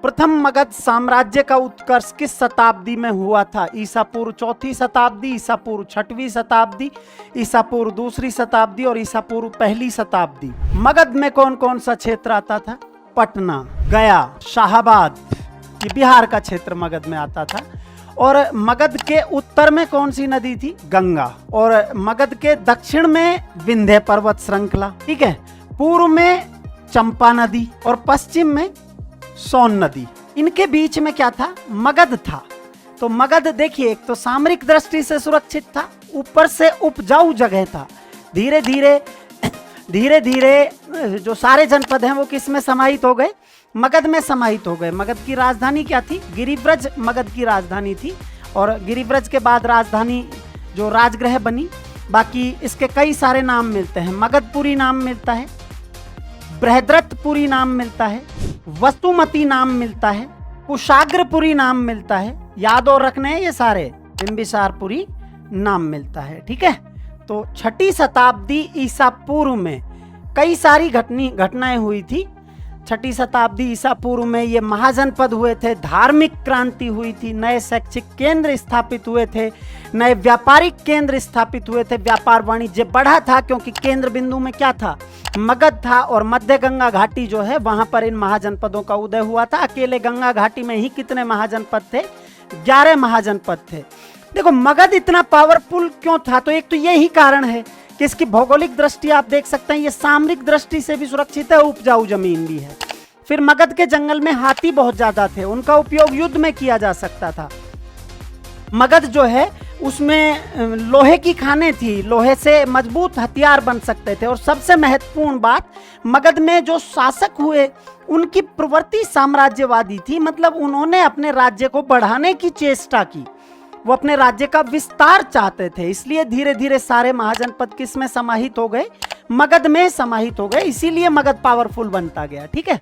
प्रथम मगध साम्राज्य का उत्कर्ष किस शताब्दी में हुआ था? ईसा पूर्व 4वीं शताब्दी, ईसा पूर्व 6वीं शताब्दी, ईसा पूर्व 2री शताब्दी और ईसा पूर्व 1ली शताब्दी। मगध में कौन कौन सा क्षेत्र आता था? पटना, गया, शाहाबाद, ये बिहार का क्षेत्र मगध में आता था। और मगध के उत्तर में कौन सी नदी थी? गंगा। और मगध के दक्षिण में विंध्य पर्वत श्रृंखला, ठीक है। पूर्व में चंपा नदी और पश्चिम में सोन नदी। इनके बीच में क्या था? मगध था। तो मगध देखिए, एक तो सामरिक दृष्टि से सुरक्षित था, ऊपर से उपजाऊ जगह था। धीरे धीरे जो सारे जनपद हैं वो किस में समाहित हो गए? मगध में समाहित हो गए। मगध की राजधानी क्या थी? गिरिव्रज मगध की राजधानी थी। और गिरिव्रज के बाद राजधानी जो राजगृह बनी। बाकी इसके कई सारे नाम मिलते हैं। मगधपुरी नाम मिलता है, बृहद्रथपुरी नाम मिलता है, वसुमती नाम मिलता है, कुशाग्रपुरी नाम मिलता है। याद और रखने हैं ये सारे। बिंबिसारपुरी नाम मिलता है, ठीक है। तो 6ठी शताब्दी ईसा पूर्व में कई सारी घटनाएं हुई थी। 6ठी शताब्दी ईसा पूर्व में ये महाजनपद हुए थे, धार्मिक क्रांति हुई थी, नए शैक्षिक केंद्र स्थापित हुए थे, नए व्यापारिक केंद्र स्थापित हुए थे, व्यापार वाणिज्य बढ़ा था क्योंकि केंद्र बिंदु में क्या था? मगध था। और मध्य गंगा घाटी जो है वहां पर इन महाजनपदों का उदय हुआ था। अकेले गंगा घाटी में ही कितने महाजनपद थे? 11 महाजनपद थे। देखो मगध इतना पावरफुल क्यों था? तो एक तो यही कारण है कि इसकी भौगोलिक दृष्टि आप देख सकते हैं, ये सामरिक दृष्टि से भी सुरक्षित है, उपजाऊ जमीन भी है। फिर मगध के जंगल में हाथी बहुत ज्यादा थे, उनका उपयोग युद्ध में किया जा सकता था। मगध जो है उसमें लोहे की खानें थी, लोहे से मजबूत हथियार बन सकते थे। और सबसे महत्वपूर्ण बात, मगध में जो शासक हुए उनकी प्रवृत्ति साम्राज्यवादी थी। मतलब उन्होंने अपने राज्य को बढ़ाने की चेष्टा की, वो अपने राज्य का विस्तार चाहते थे। इसलिए धीरे धीरे सारे महाजनपद किस में समाहित हो गए? मगध में समाहित हो गए। इसीलिए मगध पावरफुल बनता गया, ठीक है।